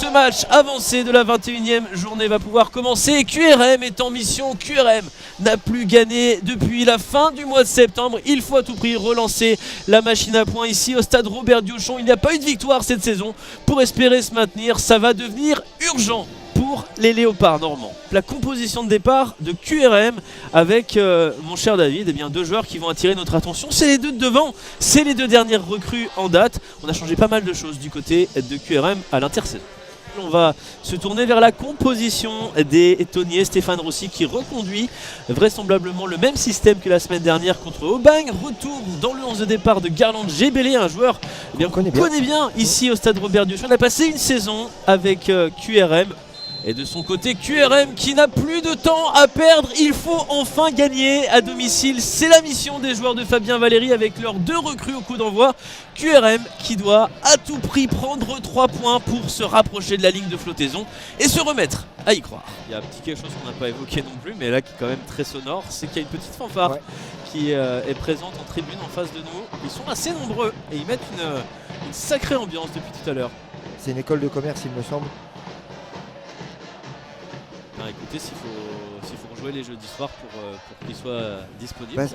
ce match avancé de la 21e journée va pouvoir commencer. QRM est en mission. QRM n'a plus gagné depuis la fin du mois de septembre. Il faut à tout prix relancer la machine à points ici au stade Robert Diochon. Il n'y a pas eu de victoire cette saison. Pour espérer se maintenir, ça va devenir urgent pour les Léopards normands. La composition de départ de QRM avec mon cher David, eh bien, deux joueurs qui vont attirer notre attention. C'est les deux de devant, c'est les deux dernières recrues en date. On a changé pas mal de choses du côté de QRM à l'intersaison. On va se tourner vers la composition des étonniers. Stéphane Rossi qui reconduit vraisemblablement le même système que la semaine dernière contre Aubagne. Retour dans le 11 de départ de Garland Gebele, un joueur qu'on connaît bien ici au stade Robert Diochon. On a passé une saison avec QRM. Et de son côté, QRM qui n'a plus de temps à perdre, il faut enfin gagner à domicile. C'est la mission des joueurs de Fabien Valéry avec leurs deux recrues au coup d'envoi. QRM qui doit à tout prix prendre 3 points pour se rapprocher de la ligne de flottaison et se remettre à y croire. Il y a un petit quelque chose qu'on n'a pas évoqué non plus, mais là qui est quand même très sonore, c'est qu'il y a une petite fanfare qui est présente en tribune en face de nous. Ils sont assez nombreux et ils mettent une sacrée ambiance depuis tout à l'heure. C'est une école de commerce, il me semble. Écoutez, s'il faut rejouer les jeudis soirs pour qu'ils soient disponibles.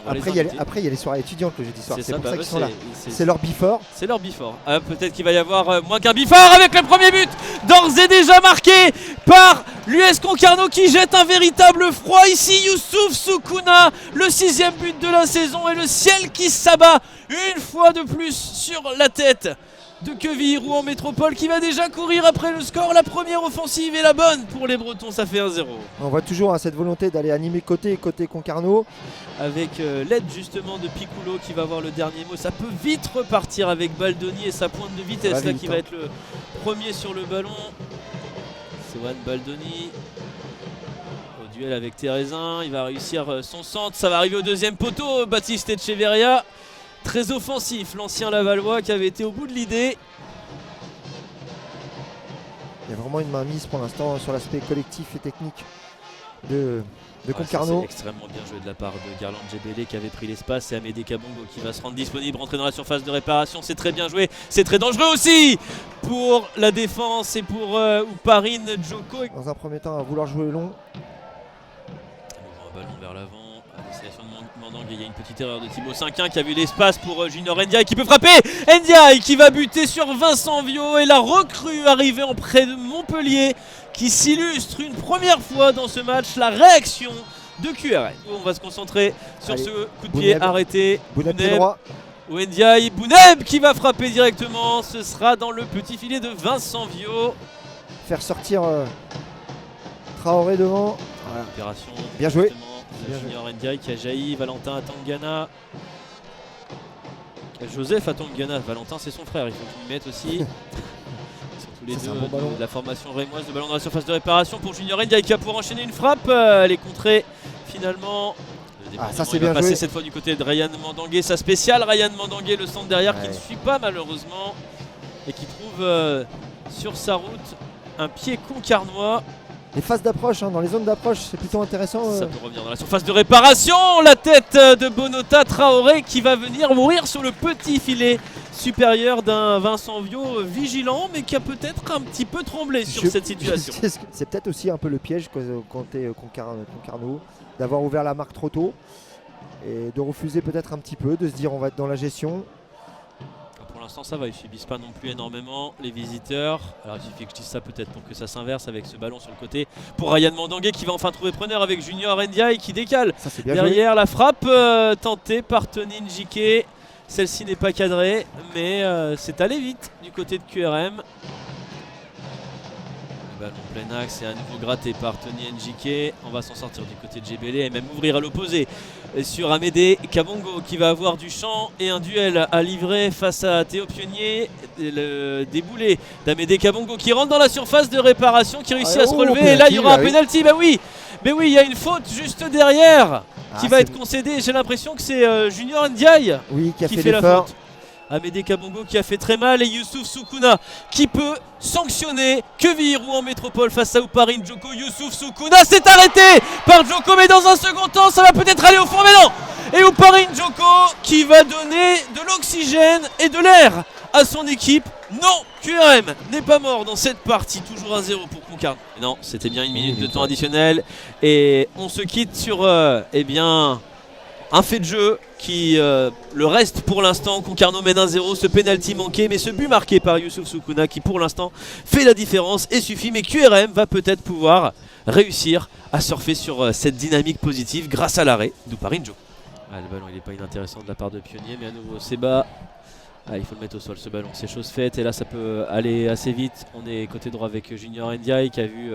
Après, il y a les soirées étudiantes le jeudi soir. C'est pour ça qu'ils sont là. C'est leur before. C'est leur before. Peut-être qu'il va y avoir moins qu'un before avec le premier but d'ores et déjà marqué par l'US Concarneau qui jette un véritable froid ici. Youssouf Soukouna, le 6e but de la saison et le ciel qui s'abat une fois de plus sur la tête de Quevilly Rouen Métropole qui va déjà courir après le score. La première offensive est la bonne pour les Bretons, ça fait 1-0. On voit toujours cette volonté d'aller animer côté Concarneau. Avec l'aide justement de Piccolo qui va avoir le dernier mot. Ça peut vite repartir avec Baldoni et sa pointe de vitesse là, qui va être le premier sur le ballon. C'est Juan Baldoni au duel avec Thérézin. Il va réussir son centre, ça va arriver au deuxième poteau. Baptiste Echeverria. Très offensif, l'ancien Lavallois qui avait été au bout de l'idée. Il y a vraiment une mainmise pour l'instant sur l'aspect collectif et technique de Concarneau. C'est extrêmement bien joué de la part de Garland Gebele qui avait pris l'espace et Amédée Kabongo qui va se rendre disponible, rentrer dans la surface de réparation. C'est très bien joué, c'est très dangereux aussi pour la défense et pour Ouparine Djoko. Dans un premier temps à vouloir jouer long. Un ballon vers l'avant. Destination de Mandang, il y a une petite erreur de Thibaut Cinquin qui a vu l'espace pour Junior Ndiaye qui peut frapper. Ndiaye qui va buter sur Vincent Viau et la recrue arrivée en près de Montpellier qui s'illustre une première fois dans ce match. La réaction de QRM. On va se concentrer sur ce coup de pied arrêté. Bouneb droit. Ndiaye, Bouneb qui va frapper directement. Ce sera dans le petit filet de Vincent Viau. Faire sortir Traoré devant. Voilà. Opération bien joué. Junior Ndiaye qui a jailli, Valentin Atangana. Joseph Atangana, Valentin c'est son frère, il faut qu'il y mette aussi. Ils sont tous les deux de la formation rémoise, de ballon dans la surface de réparation pour Junior Ndiaye qui va pouvoir enchaîner une frappe. Elle est contrée finalement. Ça c'est bien joué. Passer cette fois du côté de Ryan Mandangué, sa spéciale. Ryan Mandangué, le centre derrière qui ne suit pas malheureusement et qui trouve sur sa route un pied concarnois. Les phases d'approche, dans les zones d'approche, c'est plutôt intéressant. Ça peut revenir dans la surface de réparation. La tête de Bonota Traoré qui va venir mourir sur le petit filet supérieur d'un Vincent Viau vigilant, mais qui a peut-être un petit peu tremblé sur cette situation. C'est peut-être aussi un peu le piège quand tu es Concarneau, d'avoir ouvert la marque trop tôt et de refuser peut-être un petit peu, de se dire on va être dans la gestion. Pour l'instant ça va, ils ne subissent pas non plus énormément les visiteurs. Alors il suffit que je dise ça peut-être pour que ça s'inverse avec ce ballon sur le côté pour Ryan Mandangué qui va enfin trouver preneur avec Junior Ndiaye qui décale derrière. La frappe tentée par Tony Njike. Celle-ci n'est pas cadrée mais c'est allé vite du côté de QRM. Le ballon plein axe et à nouveau gratté par Tony Njike. On va s'en sortir du côté de Gebele et même ouvrir à l'opposé sur Amédée Kabongo qui va avoir du champ et un duel à livrer face à Théo Pionnier. Le déboulé d'Amédée Kabongo qui rentre dans la surface de réparation, qui réussit à se relever. Et là il y aura un penalty. Bah oui, mais oui, il y a une faute juste derrière qui va être concédée. J'ai l'impression que c'est Junior Ndiaye qui fait la faute. Amédée Kabongo qui a fait très mal et Youssouf Soukouna qui peut sanctionner Quevilly Rouen Métropole face à Ouparine Djoko. Youssouf Soukouna s'est arrêté par Djoko mais dans un second temps ça va peut-être aller au fond mais non. Et Ouparine Djoko qui va donner de l'oxygène et de l'air à son équipe. Non, QRM n'est pas mort dans cette partie, toujours 1-0 pour Concarneau. Non, c'était bien une minute de temps additionnel. Et on se quitte sur eh bien, un fait de jeu qui le reste pour l'instant. Concarneau mène 1-0, ce penalty manqué, mais ce but marqué par Youssouf Soukouna qui pour l'instant fait la différence et suffit. Mais QRM va peut-être pouvoir réussir à surfer sur cette dynamique positive grâce à l'arrêt d'Ouparinjo. Ah, le ballon il n'est pas inintéressant de la part de Pionnier, mais à nouveau c'est bas. Ah, il faut le mettre au sol ce ballon, c'est chose faite et là ça peut aller assez vite. On est côté droit avec Junior Ndiaye qui a vu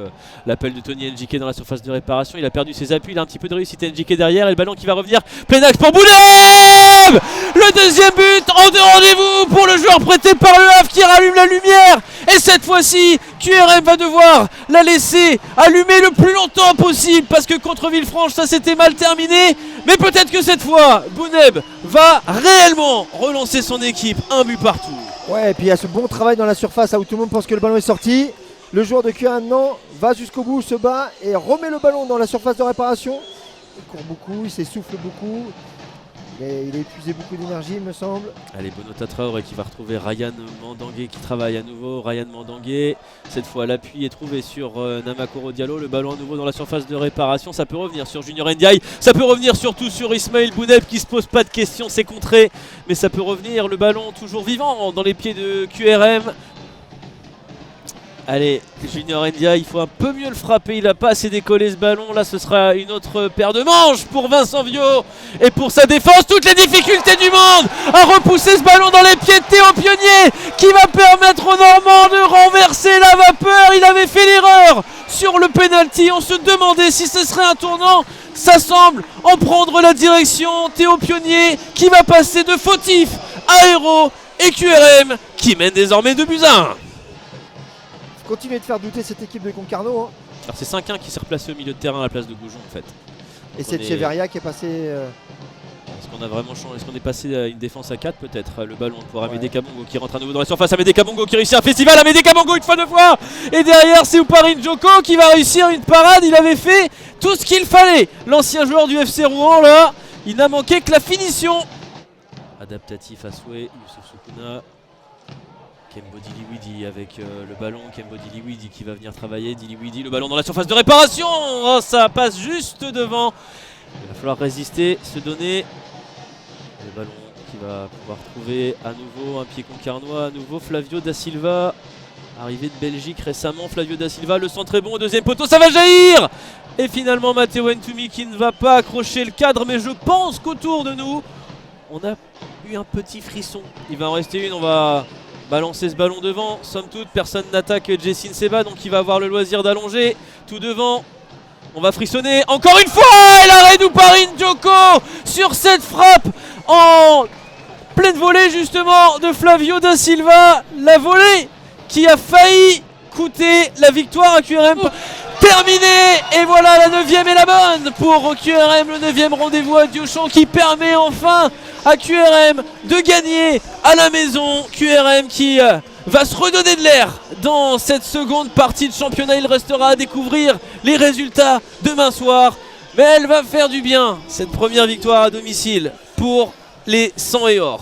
l'appel de Tony Njike dans la surface de réparation. Il a perdu ses appuis, il a un petit peu de réussite Njike derrière et le ballon qui va revenir. Plein axe pour Bouneb. Le deuxième but en de rendez-vous pour le joueur prêté par le Havre qui rallume la lumière. Et cette fois-ci, QRM va devoir la laisser allumer le plus longtemps possible parce que contre Villefranche ça s'était mal terminé. Mais peut-être que cette fois, Bouneb va réellement relancer son équipe. Un but partout. Ouais, et puis il y a ce bon travail dans la surface où tout le monde pense que le ballon est sorti. Le joueur de QRM Nantes va jusqu'au bout, se bat et remet le ballon dans la surface de réparation. Il court beaucoup, il s'essouffle beaucoup. Il a épuisé beaucoup d'énergie, il me semble. Allez, Bonota Traoré qui va retrouver Ryan Mandangué qui travaille à nouveau. Ryan Mandangué, cette fois l'appui est trouvé sur Namakoro Diallo. Le ballon à nouveau dans la surface de réparation. Ça peut revenir sur Junior Ndiaye. Ça peut revenir surtout sur Ismaël Bouneb qui se pose pas de questions. C'est contré, mais ça peut revenir. Le ballon toujours vivant dans les pieds de QRM. Allez, Junior Ndiaye, il faut un peu mieux le frapper, il n'a pas assez décollé ce ballon. Là ce sera une autre paire de manches pour Vincent Viot. Et pour sa défense, toutes les difficultés du monde à repousser ce ballon dans les pieds de Théo Pionnier qui va permettre aux Normands de renverser la vapeur. Il avait fait l'erreur sur le penalty, on se demandait si ce serait un tournant. Ça semble en prendre la direction. Théo Pionnier qui va passer de fautif à héros et QRM qui mène désormais 2-1. Continuer de faire douter cette équipe de Concarneau. Hein. Alors c'est 5-1 qui s'est replacé au milieu de terrain à la place de Goujon en fait. Et c'est Cheverria qui est passé... Est-ce qu'on a vraiment changé? Est-ce qu'on est passé à une défense à 4 peut-être? Le ballon pour Amédée Kabongo qui rentre à nouveau dans la surface. Amédée Kabongo qui réussit un festival. Amédée Kabongo une fois de fois. Et derrière c'est Ouparinjo qui va réussir une parade. Il avait fait tout ce qu'il fallait. L'ancien joueur du FC Rouen là, il n'a manqué que la finition. Adaptatif à souhait, Youssouf Soukouna. Kembo Diliwidi avec le ballon, Kembo Diliwidi qui va venir travailler, Diliwidi, le ballon dans la surface de réparation, oh, ça passe juste devant, il va falloir résister, se donner, le ballon qui va pouvoir trouver à nouveau un pied concarnois, à nouveau Flavio Da Silva, arrivé de Belgique récemment, Flavio Da Silva, le centre est bon, au deuxième poteau, ça va jaillir, et finalement Matteo Ntoumi qui ne va pas accrocher le cadre, mais je pense qu'autour de nous, on a eu un petit frisson, il va en rester une, on va... balancer ce ballon devant, somme toute personne n'attaque Jessin Seba donc il va avoir le loisir d'allonger tout devant. On va frissonner encore une fois et l'arrêt d'Ouparinjo sur cette frappe en pleine volée justement de Flavio Da Silva. La volée qui a failli coûter la victoire à QRM. Terminé et voilà la 9e et la bonne pour QRM, le 9e rendez-vous à Diochon qui permet enfin à QRM de gagner à la maison. QRM qui va se redonner de l'air dans cette seconde partie de championnat. Il restera à découvrir les résultats demain soir, mais elle va faire du bien cette première victoire à domicile pour les 100 et or.